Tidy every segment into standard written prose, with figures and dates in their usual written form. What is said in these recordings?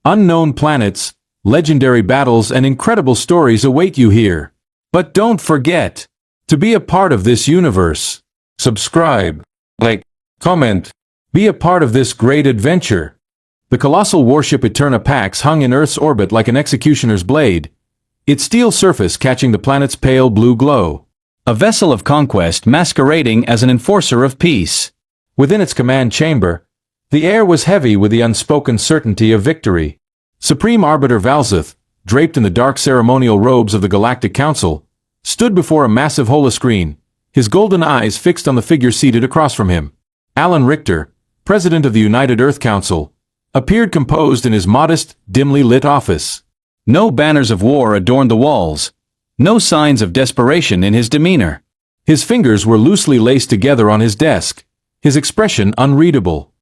Unknown planets, legendary battles and incredible stories await you here. But don't forget to be a part of this universe. Subscribe, like, comment, be a part of this great adventure. The colossal warship Eterna Pax hung in Earth's orbit like an executioner's blade, its steel surface catching the planet's pale blue glow. A vessel of conquest masquerading as an enforcer of peace. Within its command chamber, the air was heavy with the unspoken certainty of victory. Supreme Arbiter Valzeth, draped in the dark ceremonial robes of the Galactic Council, stood before a massive holoscreen, his golden eyes fixed on the figure seated across from him. Alan Richter, President of the United Earth Council, appeared composed in his modest, dimly lit office. No banners of war adorned the walls, no signs of desperation in his demeanor. His fingers were loosely laced together on his desk, his expression unreadable.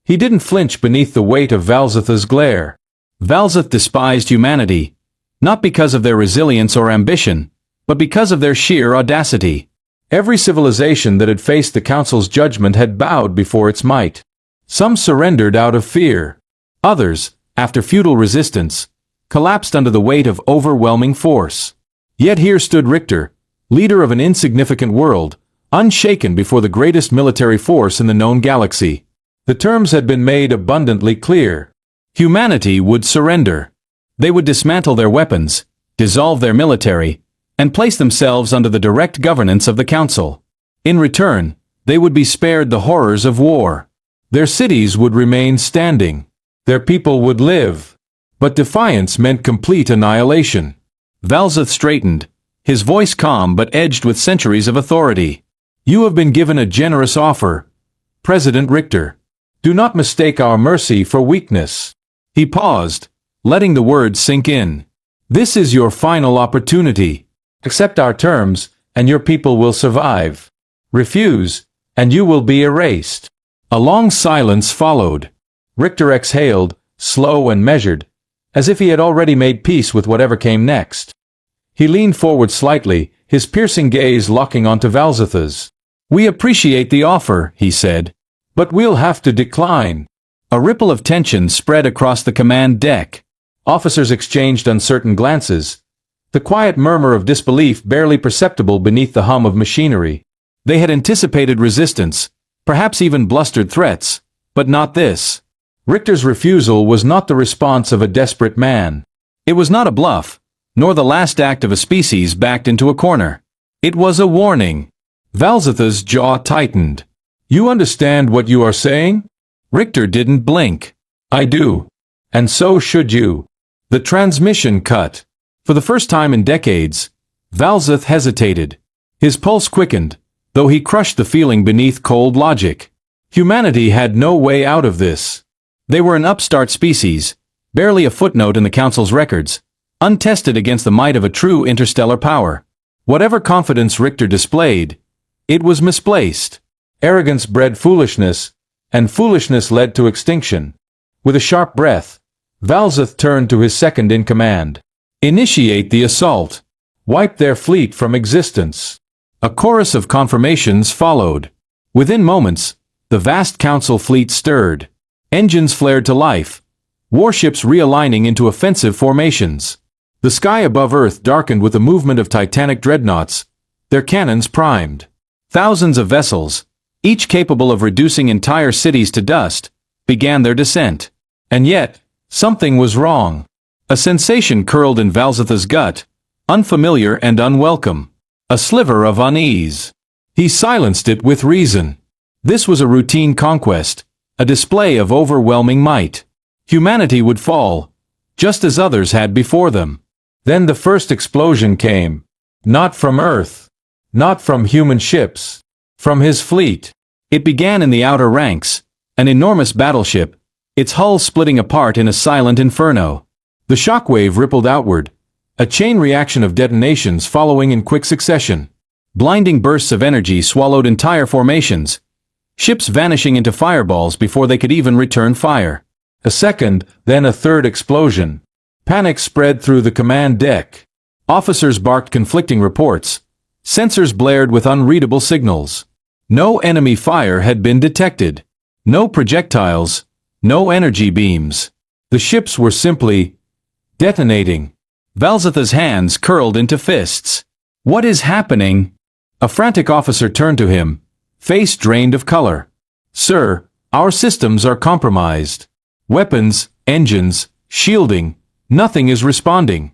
He didn't flinch beneath the weight of Valzeth's glare. Valzeth despised humanity, not because of their resilience or ambition, but because of their sheer audacity. Every civilization that had faced the Council's judgment had bowed before its might. Some surrendered out of fear. Others, after futile resistance, collapsed under the weight of overwhelming force. Yet here stood Richter, leader of an insignificant world, unshaken before the greatest military force in the known galaxy. The terms had been made abundantly clear. Humanity would surrender. They would dismantle their weapons, dissolve their military, and place themselves under the direct governance of the Council. In return, they would be spared the horrors of war. Their cities would remain standing. Their people would live. But defiance meant complete annihilation. Valzeth straightened, his voice calm but edged with centuries of authority. You have been given a generous offer, President Richter. Do not mistake our mercy for weakness. He paused, letting the words sink in. This is your final opportunity. Accept our terms, and your people will survive. Refuse, and you will be erased. A long silence followed. Richter exhaled, slow and measured, as if he had already made peace with whatever came next. He leaned forward slightly, his piercing gaze locking onto Valzeth's. We appreciate the offer, he said, but we'll have to decline. A ripple of tension spread across the command deck. Officers exchanged uncertain glances, the quiet murmur of disbelief barely perceptible beneath the hum of machinery. They had anticipated resistance, perhaps even blustered threats, but not this. Richter's refusal was not the response of a desperate man. It was not a bluff, nor the last act of a species backed into a corner. It was a warning. Valzeth's jaw tightened. You understand what you are saying? Richter didn't blink. I do. And so should you. The transmission cut. For the first time in decades, Valzeth hesitated. His pulse quickened, though he crushed the feeling beneath cold logic. Humanity had no way out of this. They were an upstart species, barely a footnote in the Council's records, untested against the might of a true interstellar power. Whatever confidence Richter displayed, it was misplaced. Arrogance bred foolishness, and foolishness led to extinction. With a sharp breath, Valzeth turned to his second-in-command. Initiate the assault. Wipe their fleet from existence. A chorus of confirmations followed. Within moments, the vast Council fleet stirred. Engines flared to life, warships realigning into offensive formations. The sky above Earth darkened with the movement of titanic dreadnoughts, their cannons primed. Thousands of vessels, each capable of reducing entire cities to dust, began their descent. And yet, something was wrong. A sensation curled in Valzeth's gut, unfamiliar and unwelcome. A sliver of unease. He silenced it with reason. This was a routine conquest, a display of overwhelming might. Humanity would fall, just as others had before them. Then the first explosion came. Not from Earth. Not from human ships. From his fleet. It began in the outer ranks, an enormous battleship, its hull splitting apart in a silent inferno. The shockwave rippled outward, a chain reaction of detonations following in quick succession. Blinding bursts of energy swallowed entire formations, ships vanishing into fireballs before they could even return fire. A second, then a third explosion. Panic spread through the command deck. Officers barked conflicting reports. Sensors blared with unreadable signals. No enemy fire had been detected. No projectiles, no energy beams. The The ships were simply detonating. Valzetha's hands curled into fists. What is happening? A frantic officer turned to him, face drained of color. Sir, our systems are compromised. Weapons, engines, shielding, nothing is responding.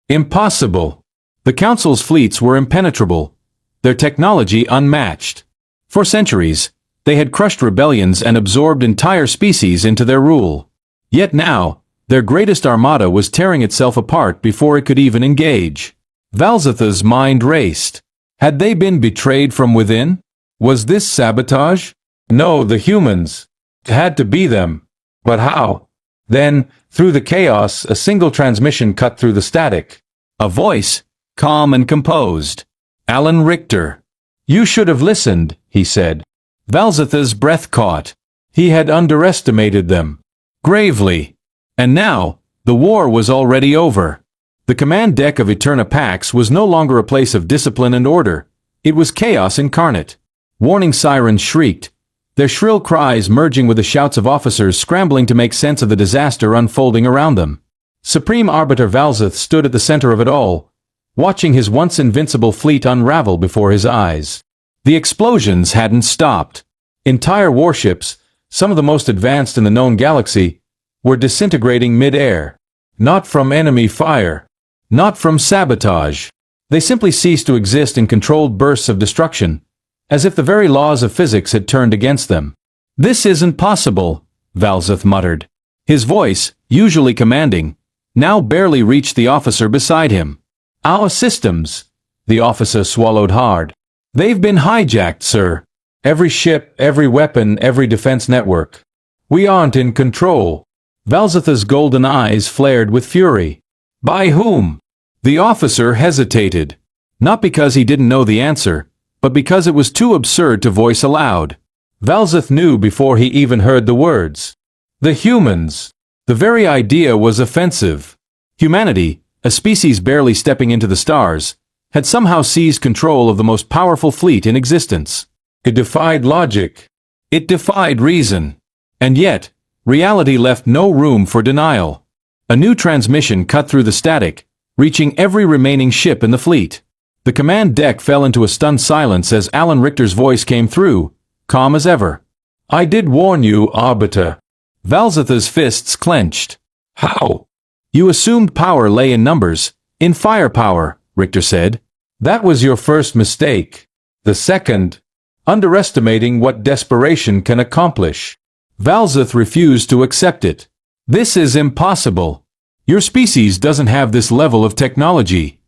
Impossible. The Council's fleets were impenetrable, their technology unmatched. For centuries, they had crushed rebellions and absorbed entire species into their rule. Yet now, their greatest armada was tearing itself apart before it could even engage. Valzetha's mind raced. Had they been betrayed from within? Was this sabotage? No, the humans. It had to be them. But how? Then, through the chaos, a single transmission cut through the static. A voice, calm and composed. Alan Richter. You should have listened, he said. Valzetha's breath caught. He had underestimated them. Gravely. And now, the war was already over. The command deck of Eterna Pax was no longer a place of discipline and order. It was chaos incarnate. Warning sirens shrieked, their shrill cries merging with the shouts of officers scrambling to make sense of the disaster unfolding around them. Supreme Arbiter Valzeth stood at the center of it all, watching his once invincible fleet unravel before his eyes. The explosions hadn't stopped. Entire warships, some of the most advanced in the known galaxy, were disintegrating mid-air. Not from enemy fire. Not from sabotage. They simply ceased to exist in controlled bursts of destruction, as if the very laws of physics had turned against them. This isn't possible, Valzeth muttered. His voice, usually commanding, now barely reached the officer beside him. Our systems, the officer swallowed hard. They've been hijacked, sir. Every ship, every weapon, every defense network. We aren't in control. Valzetha's golden eyes flared with fury. By whom? The officer hesitated. Not because he didn't know the answer, but because it was too absurd to voice aloud. Valzeth knew before he even heard the words. The humans. The very idea was offensive. Humanity, a species barely stepping into the stars, had somehow seized control of the most powerful fleet in existence. It defied logic. It defied reason. And yet, reality left no room for denial. A new transmission cut through the static, reaching every remaining ship in the fleet. The command deck fell into a stunned silence as Alan Richter's voice came through, calm as ever. I did warn you, Arbiter. Valzetha's fists clenched. How? You assumed power lay in numbers, in firepower, Richter said. That was your first mistake. The second, underestimating what desperation can accomplish. Valzeth refused to accept it. This is impossible. Your species doesn't have this level of technology.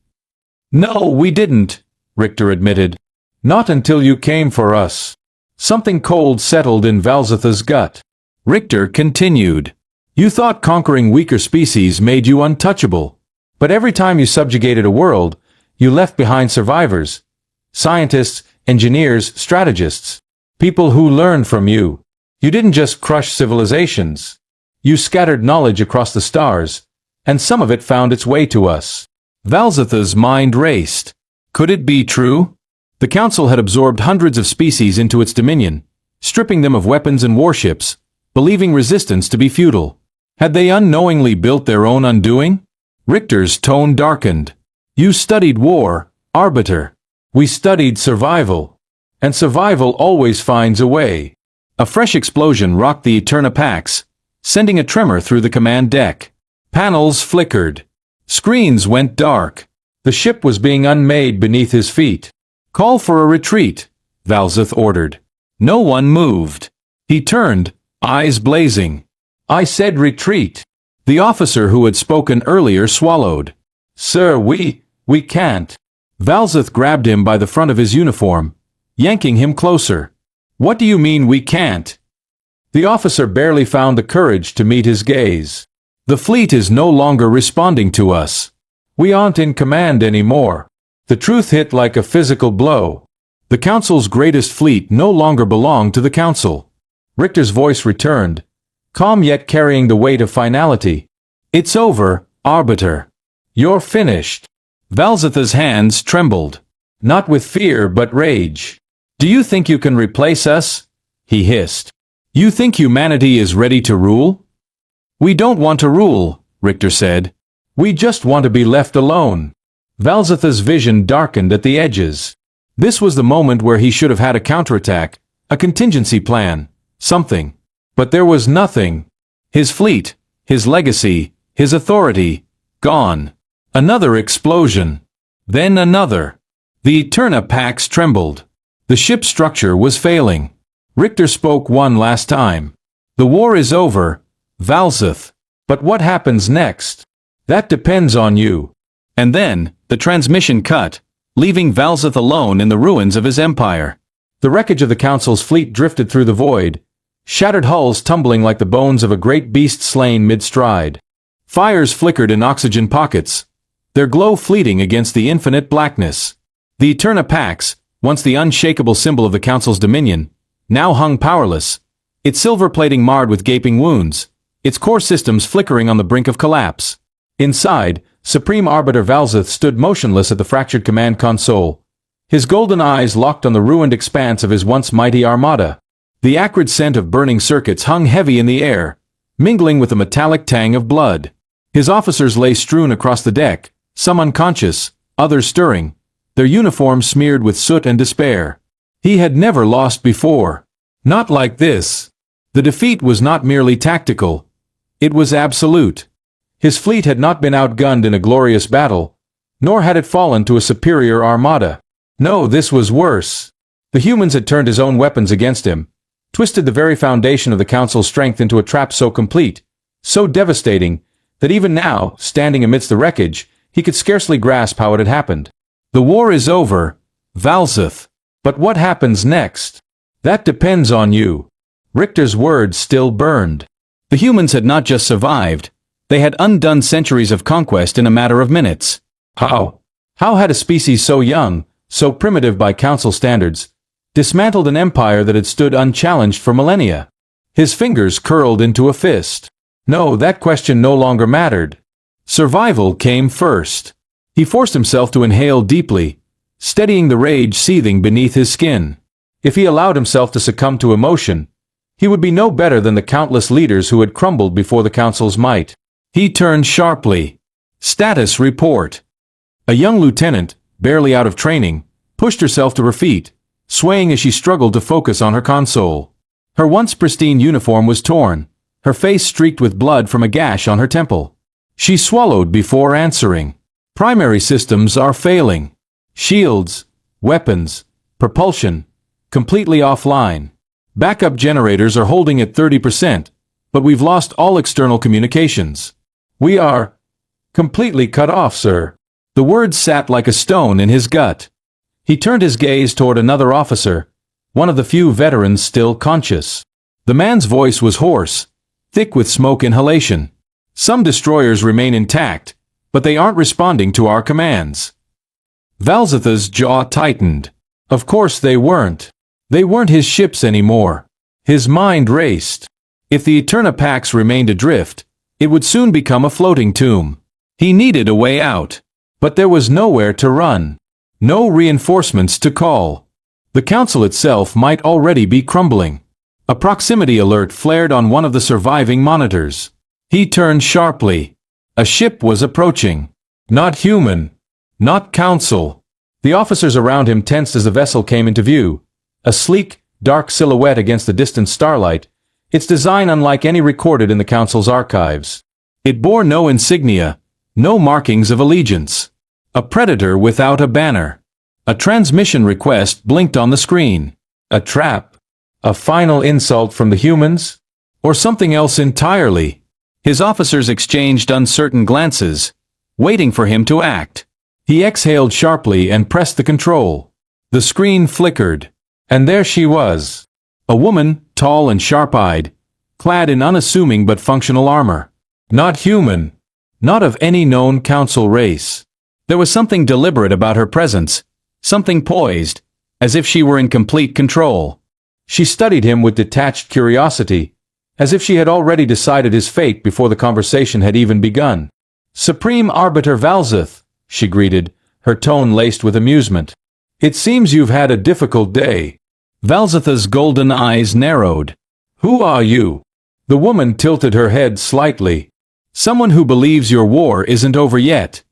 No, we didn't, Richter admitted. Not until you came for us. Something cold settled in Valzetha's gut. Richter continued. You thought conquering weaker species made you untouchable. But every time you subjugated a world, you left behind survivors. Scientists, engineers, strategists. People who learned from you. You didn't just crush civilizations. You scattered knowledge across the stars, and some of it found its way to us. Valzetha's mind raced. Could it be true? The Council had absorbed hundreds of species into its dominion, stripping them of weapons and warships, believing resistance to be futile. Had they unknowingly built their own undoing? Richter's tone darkened. You studied war, Arbiter. We studied survival. And survival always finds a way. A fresh explosion rocked the Eterna Pax, sending a tremor through the command deck. Panels flickered. Screens went dark. The ship was being unmade beneath his feet. Call for a retreat, Valzeth ordered. No one moved. He turned, eyes blazing. I said retreat. The officer who had spoken earlier swallowed. Sir, we can't. Valzeth grabbed him by the front of his uniform, yanking him closer. What do you mean we can't? The officer barely found the courage to meet his gaze. The fleet is no longer responding to us. We aren't in command anymore. The truth hit like a physical blow. The Council's greatest fleet no longer belonged to the Council. Richter's voice returned, calm yet carrying the weight of finality. It's over, Arbiter. You're finished. Valzetha's hands trembled. Not with fear but rage. Do you think you can replace us? He hissed. You think humanity is ready to rule? We don't want to rule, Richter said. We just want to be left alone. Valzetha's vision darkened at the edges. This was the moment where he should have had a counterattack, a contingency plan, something. But there was nothing. His fleet, his legacy, his authority, gone. Another explosion. Then another. The Eterna Pax trembled. The ship's structure was failing. Richter spoke one last time. The war is over, Valzeth. But what happens next? That depends on you. And then, the transmission cut, leaving Valzeth alone in the ruins of his empire. The wreckage of the Council's fleet drifted through the void, shattered hulls tumbling like the bones of a great beast slain mid-stride. Fires flickered in oxygen pockets, their glow fleeting against the infinite blackness. The Eterna Pax, once the unshakable symbol of the Council's dominion, now hung powerless, its silver plating marred with gaping wounds, its core systems flickering on the brink of collapse. Inside, Supreme Arbiter Valzeth stood motionless at the fractured command console, his golden eyes locked on the ruined expanse of his once mighty armada. The acrid scent of burning circuits hung heavy in the air, mingling with the metallic tang of blood. His officers lay strewn across the deck, some unconscious, others stirring, their uniforms smeared with soot and despair. He had never lost before. Not like this. The defeat was not merely tactical. It was absolute. His fleet had not been outgunned in a glorious battle, nor had it fallen to a superior armada. No, this was worse. The humans had turned his own weapons against him, twisted the very foundation of the Council's strength into a trap so complete, so devastating, that even now, standing amidst the wreckage, he could scarcely grasp how it had happened. The war is over, Valzeth. But what happens next? That depends on you. Richter's words still burned. The humans had not just survived, they had undone centuries of conquest in a matter of minutes. How? How had a species so young, so primitive by Council standards, dismantled an empire that had stood unchallenged for millennia? His fingers curled into a fist. No, that question no longer mattered. Survival came first. He forced himself to inhale deeply, steadying the rage seething beneath his skin. If he allowed himself to succumb to emotion, he would be no better than the countless leaders who had crumbled before the Council's might. He turned sharply. Status report. A young lieutenant, barely out of training, pushed herself to her feet, swaying as she struggled to focus on her console. Her once pristine uniform was torn, her face streaked with blood from a gash on her temple. She swallowed before answering. Primary systems are failing. Shields, weapons, propulsion, completely offline. Backup generators are holding at 30%, but we've lost all external communications. We are completely cut off, sir. The words sat like a stone in his gut. He turned his gaze toward another officer, one of the few veterans still conscious. The man's voice was hoarse, thick with smoke inhalation. Some destroyers remain intact, but they aren't responding to our commands. Valzetha's jaw tightened. Of course they weren't. They weren't his ships anymore. His mind raced. If the Eterna Pax remained adrift, it would soon become a floating tomb. He needed a way out. But there was nowhere to run. No reinforcements to call. The Council itself might already be crumbling. A proximity alert flared on one of the surviving monitors. He turned sharply. A ship was approaching. Not human. Not Council. The officers around him tensed as the vessel came into view. A sleek, dark silhouette against the distant starlight, its design unlike any recorded in the Council's archives. It bore no insignia, no markings of allegiance. A predator without a banner. A transmission request blinked on the screen. A trap? A final insult from the humans? Or something else entirely? His officers exchanged uncertain glances, waiting for him to act. He exhaled sharply and pressed the control. The screen flickered. And there she was. A woman, tall and sharp-eyed, clad in unassuming but functional armor. Not human. Not of any known Council race. There was something deliberate about her presence, something poised, as if she were in complete control. She studied him with detached curiosity, as if she had already decided his fate before the conversation had even begun. Supreme Arbiter Valzeth, she greeted, her tone laced with amusement. It seems you've had a difficult day. Valzetha's golden eyes narrowed. Who are you? The woman tilted her head slightly. Someone who believes your war isn't over yet.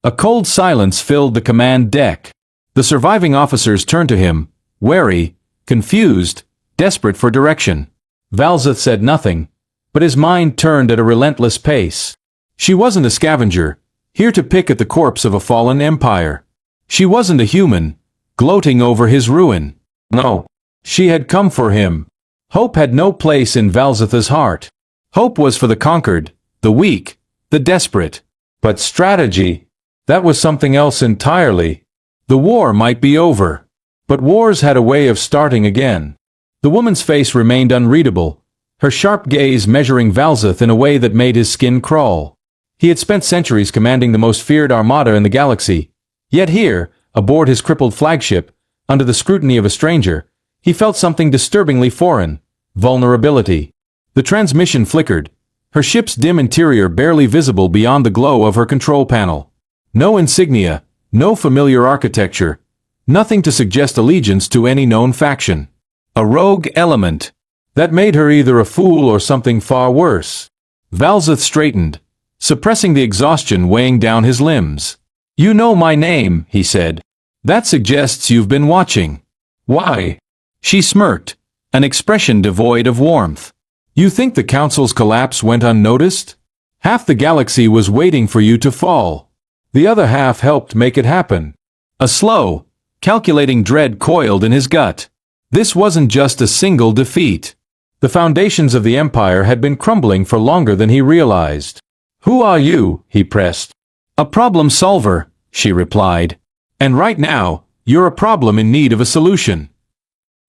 A cold silence filled the command deck. The surviving officers turned to him, wary, confused, desperate for direction. Valzeth said nothing, but his mind turned at a relentless pace. She wasn't a scavenger, here to pick at the corpse of a fallen empire. She wasn't a human, gloating over his ruin. No. She had come for him. Hope had no place in Valzetha's heart. Hope was for the conquered, the weak, the desperate. But strategy, that was something else entirely. The war might be over. But wars had a way of starting again. The woman's face remained unreadable, her sharp gaze measuring Valzeth in a way that made his skin crawl. He had spent centuries commanding the most feared armada in the galaxy. Yet here, aboard his crippled flagship, under the scrutiny of a stranger, he felt something disturbingly foreign: vulnerability. The transmission flickered, her ship's dim interior barely visible beyond the glow of her control panel. No insignia, no familiar architecture, nothing to suggest allegiance to any known faction. A rogue element. That made her either a fool or something far worse. Valzeth straightened, suppressing the exhaustion weighing down his limbs. "You know my name," he said. "That suggests you've been watching." "Why?" She smirked, an expression devoid of warmth. "You think the Council's collapse went unnoticed? Half the galaxy was waiting for you to fall. The other half helped make it happen." A slow, calculating dread coiled in his gut. This wasn't just a single defeat. The foundations of the Empire had been crumbling for longer than he realized. "Who are you?" he pressed. "A problem solver," she replied. "And right now, you're a problem in need of a solution."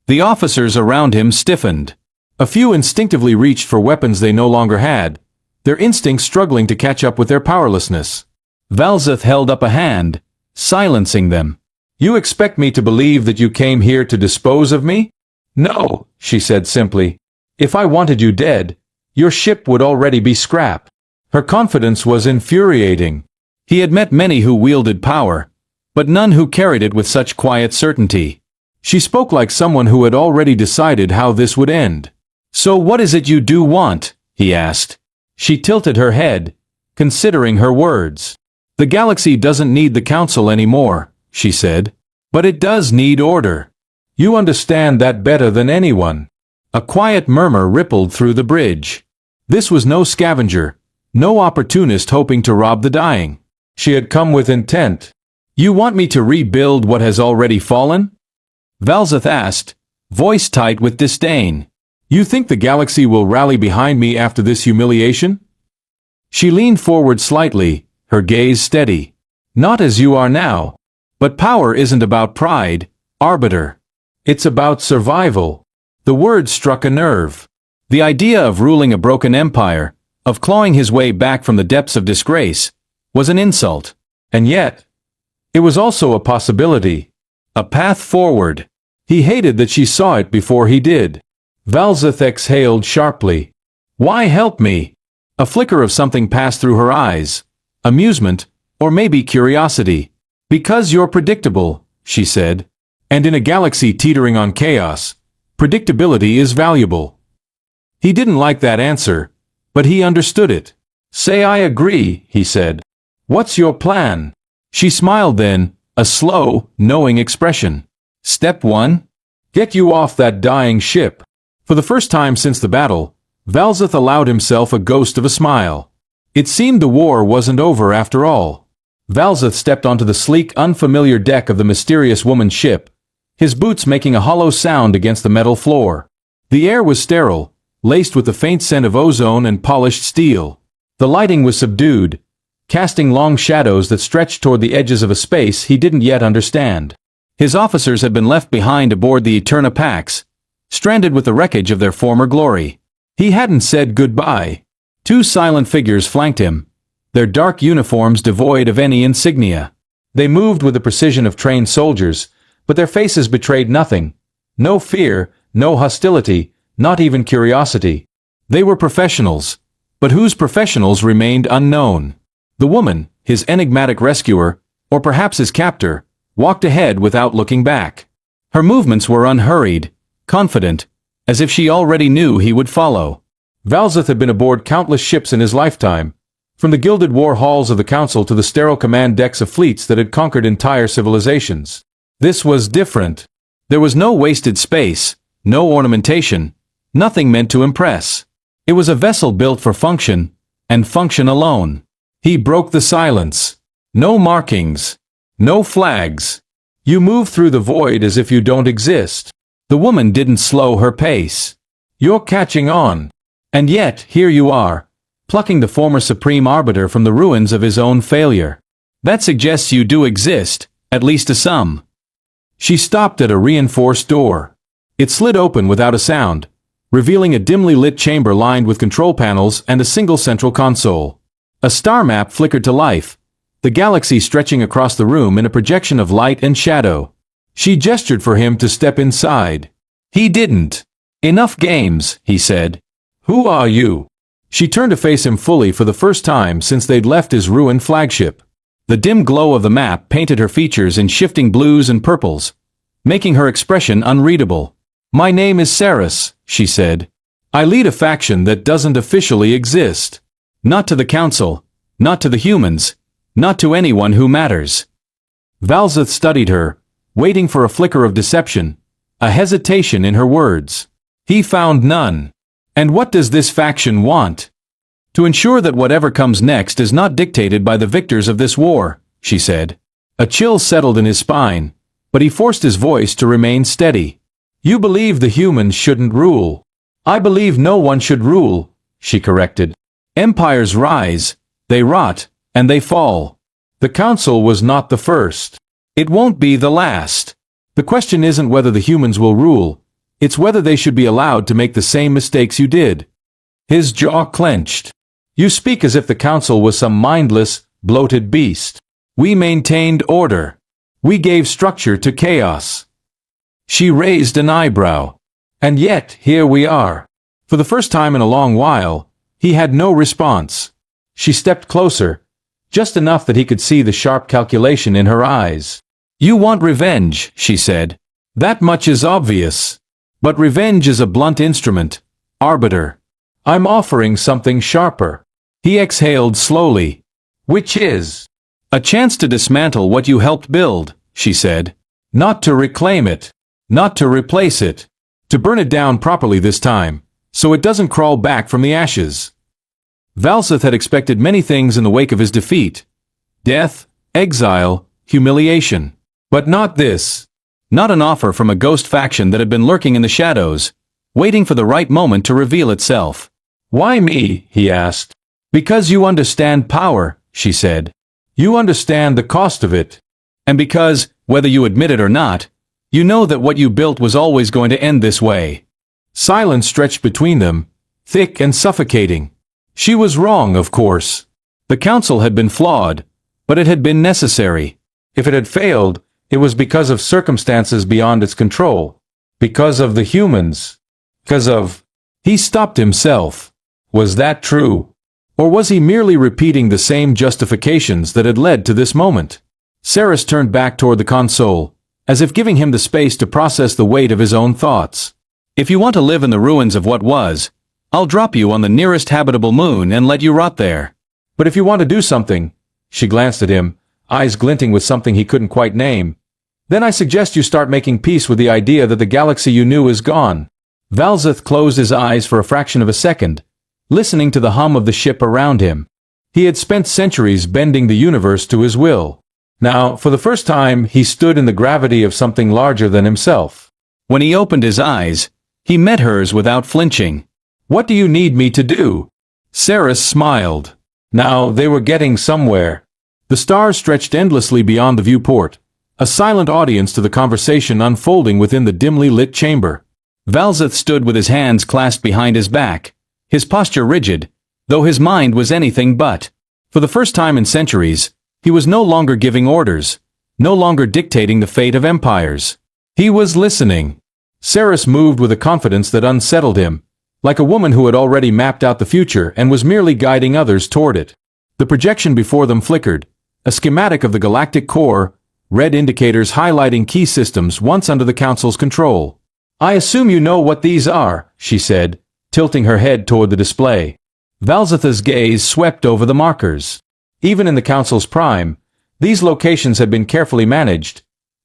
The officers around him stiffened. A few instinctively reached for weapons they no longer had, their instincts struggling to catch up with their powerlessness. Valzeth held up a hand, silencing them. "You expect me to believe that you came here to dispose of me?" "No," she said simply. "If I wanted you dead, your ship would already be scrap." Her confidence was infuriating. He had met many who wielded power, but none who carried it with such quiet certainty. She spoke like someone who had already decided how this would end. "So what is it you do want?" he asked. She tilted her head, considering her words. "The galaxy doesn't need the Council anymore," she said. "But it does need order. You understand that better than anyone." A quiet murmur rippled through the bridge. This was no scavenger, no opportunist hoping to rob the dying. She had come with intent. "You want me to rebuild what has already fallen?" Valzeth asked, voice tight with disdain. "You think the galaxy will rally behind me after this humiliation?" She leaned forward slightly, her gaze steady. "Not as you are now. But power isn't about pride, arbiter. It's about survival." The word struck a nerve. The idea of ruling a broken empire, of clawing his way back from the depths of disgrace, was an insult. And yet, it was also a possibility. A path forward. He hated that she saw it before he did. Valzeth exhaled sharply. "Why help me?" A flicker of something passed through her eyes. Amusement, or maybe curiosity. "Because you're predictable," she said. "And in a galaxy teetering on chaos, predictability is valuable." He didn't like that answer, but he understood it. "Say I agree," he said. "What's your plan?" She smiled then, a slow, knowing expression. "Step 1? Get you off that dying ship." For the first time since the battle, Valzeth allowed himself a ghost of a smile. It seemed the war wasn't over after all. Valzeth stepped onto the sleek, unfamiliar deck of the mysterious woman's ship, his boots making a hollow sound against the metal floor. The air was sterile, laced with the faint scent of ozone and polished steel. The lighting was subdued, casting long shadows that stretched toward the edges of a space he didn't yet understand. His officers had been left behind aboard the Eterna Pax, stranded with the wreckage of their former glory. He hadn't said goodbye. Two silent figures flanked him, their dark uniforms devoid of any insignia. They moved with the precision of trained soldiers, but their faces betrayed nothing. No fear, no hostility, not even curiosity. They were professionals, but whose professionals remained unknown. The woman, his enigmatic rescuer, or perhaps his captor, walked ahead without looking back. Her movements were unhurried, confident, as if she already knew he would follow. Valzeth had been aboard countless ships in his lifetime, from the gilded war halls of the Council to the sterile command decks of fleets that had conquered entire civilizations. This was different. There was no wasted space, no ornamentation, nothing meant to impress. It was a vessel built for function, and function alone. He broke the silence. No markings. No flags. You move through the void as if you don't exist. The woman didn't slow her pace. You're catching on. And yet, here you are, plucking the former supreme arbiter from the ruins of his own failure. That suggests you do exist, at least to some. She stopped at a reinforced door. It slid open without a sound, revealing a dimly lit chamber lined with control panels and a single central console. A star map flickered to life, the galaxy stretching across the room in a projection of light and shadow. She gestured for him to step inside. He didn't. Enough games, he said. Who are you? She turned to face him fully for the first time since they'd left his ruined flagship. The dim glow of the map painted her features in shifting blues and purples, making her expression unreadable. My name is Ceres, she said. I lead a faction that doesn't officially exist. Not to the Council, not to the humans, not to anyone who matters. Valzeth studied her, waiting for a flicker of deception, a hesitation in her words. He found none. And what does this faction want? To ensure that whatever comes next is not dictated by the victors of this war, she said. A chill settled in his spine, but he forced his voice to remain steady. You believe the humans shouldn't rule. I believe no one should rule, she corrected. Empires rise, they rot, and they fall. The Council was not the first. It won't be the last. The question isn't whether the humans will rule, it's whether they should be allowed to make the same mistakes you did. His jaw clenched. You speak as if the Council was some mindless, bloated beast. We maintained order. We gave structure to chaos. She raised an eyebrow. And yet, here we are. For the first time in a long while, he had no response. She stepped closer, just enough that he could see the sharp calculation in her eyes. You want revenge, she said. That much is obvious. But revenge is a blunt instrument, arbiter. I'm offering something sharper. He exhaled slowly. Which is? A chance to dismantle what you helped build, she said. Not to reclaim it. Not to replace it. To burn it down properly this time, so it doesn't crawl back from the ashes. Valzeth had expected many things in the wake of his defeat. Death, exile, humiliation. But not this. Not an offer from a ghost faction that had been lurking in the shadows, waiting for the right moment to reveal itself. Why me? He asked. Because you understand power, she said. You understand the cost of it. And because, whether you admit it or not, you know that what you built was always going to end this way. Silence stretched between them, thick and suffocating. She was wrong, of course. The Council had been flawed, but it had been necessary. If it had failed, it was because of circumstances beyond its control. Because of the humans. Because of... He stopped himself. Was that true? Or was he merely repeating the same justifications that had led to this moment? Ceres turned back toward the console, as if giving him the space to process the weight of his own thoughts. If you want to live in the ruins of what was, I'll drop you on the nearest habitable moon and let you rot there. But if you want to do something, she glanced at him, eyes glinting with something he couldn't quite name, then I suggest you start making peace with the idea that the galaxy you knew is gone. Valzeth closed his eyes for a fraction of a second, listening to the hum of the ship around him. He had spent centuries bending the universe to his will. Now, for the first time, he stood in the gravity of something larger than himself. When he opened his eyes, he met hers without flinching. What do you need me to do? Ceres smiled. Now, they were getting somewhere. The stars stretched endlessly beyond the viewport, a silent audience to the conversation unfolding within the dimly lit chamber. Valzeth stood with his hands clasped behind his back, his posture rigid, though his mind was anything but. For the first time in centuries, he was no longer giving orders, no longer dictating the fate of empires. He was listening. Ceres moved with a confidence that unsettled him, like a woman who had already mapped out the future and was merely guiding others toward it. The projection before them flickered, a schematic of the galactic core, red indicators highlighting key systems once under the Council's control. I assume you know what these are, she said, tilting her head toward the display. Valzetha's gaze swept over the markers. Even in the Council's prime, these locations had been carefully managed,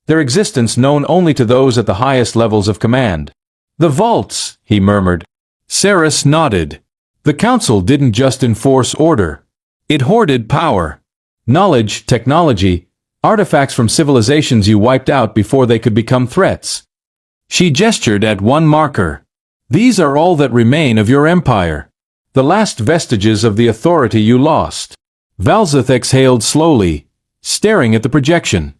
their existence known only to those at the highest levels of command. "The vaults," he murmured. Saris nodded. The Council didn't just enforce order. It hoarded power. Knowledge, technology, artifacts from civilizations you wiped out before they could become threats. She gestured at one marker. "These are all that remain of your empire. The last vestiges of the authority you lost." Valzeth exhaled slowly, staring at the projection.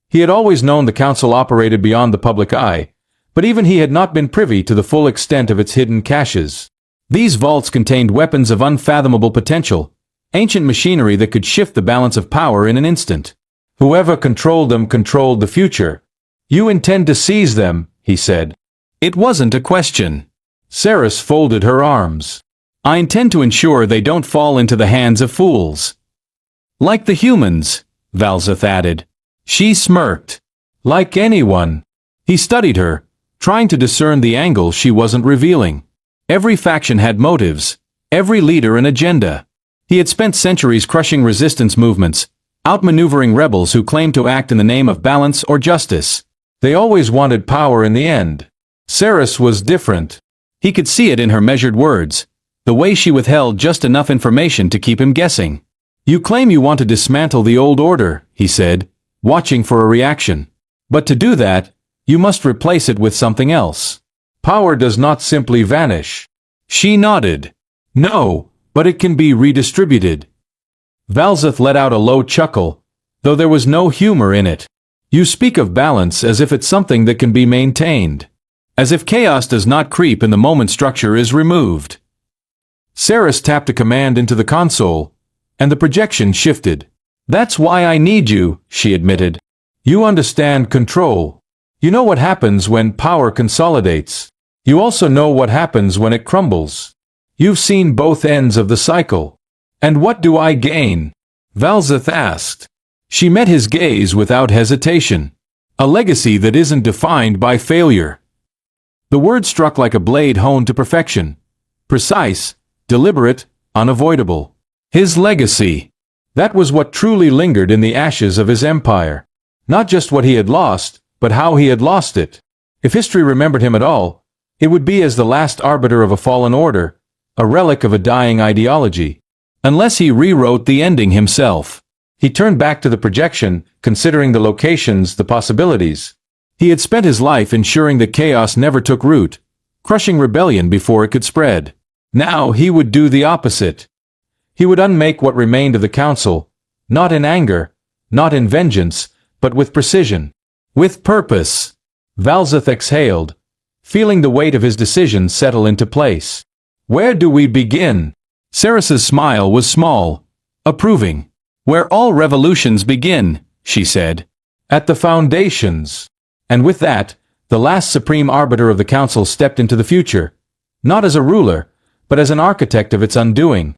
He had always known the Council operated beyond the public eye, but even he had not been privy to the full extent of its hidden caches. These vaults contained weapons of unfathomable potential, ancient machinery that could shift the balance of power in an instant. Whoever controlled them controlled the future. "You intend to seize them," he said. It wasn't a question. Saris folded her arms. "I intend to ensure they don't fall into the hands of fools." "Like the humans," Valzeth added. She smirked. "Like anyone." He studied her, trying to discern the angle she wasn't revealing. Every faction had motives, every leader an agenda. He had spent centuries crushing resistance movements, outmaneuvering rebels who claimed to act in the name of balance or justice. They always wanted power in the end. Saris was different. He could see it in her measured words, the way she withheld just enough information to keep him guessing. "You claim you want to dismantle the old order," he said, watching for a reaction. "But to do that, you must replace it with something else. Power does not simply vanish." She nodded. "No, but it can be redistributed." Valzeth let out a low chuckle, though there was no humor in it. "You speak of balance as if it's something that can be maintained. As if chaos does not creep in the moment structure is removed." Saris tapped a command into the console, and the projection shifted. "That's why I need you," she admitted. "You understand control. You know what happens when power consolidates. You also know what happens when it crumbles. You've seen both ends of the cycle." "And what do I gain?" Valzeth asked. She met his gaze without hesitation. "A legacy that isn't defined by failure." The word struck like a blade honed to perfection. Precise, deliberate, unavoidable. His legacy. That was what truly lingered in the ashes of his empire. Not just what he had lost, but how he had lost it. If history remembered him at all, it would be as the last arbiter of a fallen order, a relic of a dying ideology. Unless he rewrote the ending himself. He turned back to the projection, considering the locations, the possibilities. He had spent his life ensuring that chaos never took root, crushing rebellion before it could spread. Now he would do the opposite. He would unmake what remained of the Council, not in anger, not in vengeance, but with precision. With purpose. Valzeth exhaled, feeling the weight of his decision settle into place. "Where do we begin?" Saris's smile was small, approving. "Where all revolutions begin," she said. "At the foundations." And with that, the last supreme arbiter of the Council stepped into the future, not as a ruler, but as an architect of its undoing.